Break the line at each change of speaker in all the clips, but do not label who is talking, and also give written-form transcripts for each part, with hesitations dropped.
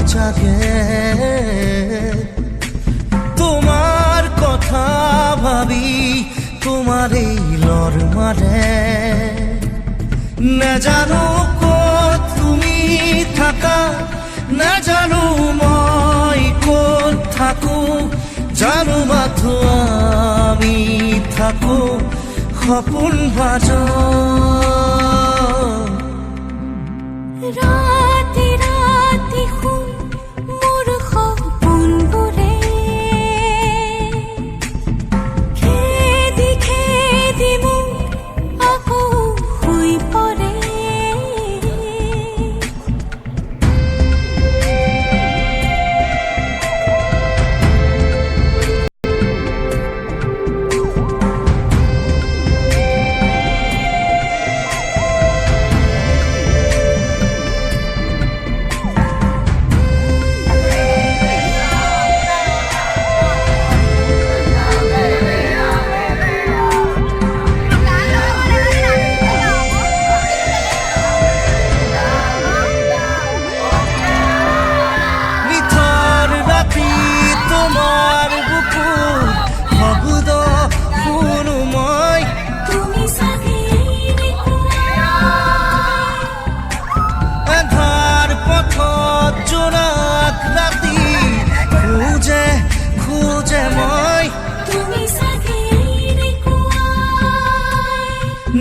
জাগে তোমার কথা ভাবি তোমার এই লর মারে না জানো কত তুমি থাকা না জানো মই কত থাকো জানো মাথো আমি থাকো সপোন ভাজ
ৰাতি ৰাতি শুন মোৰ সপোনবোৰে খেদি খেদি মোক আকৌ শুই পৰে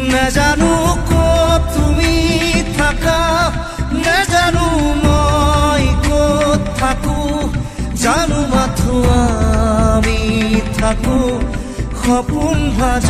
না জানো কত তুমি থাকা না জানো মই কত থাকো জানো মাথো আমি থাকো সপোন ভাজ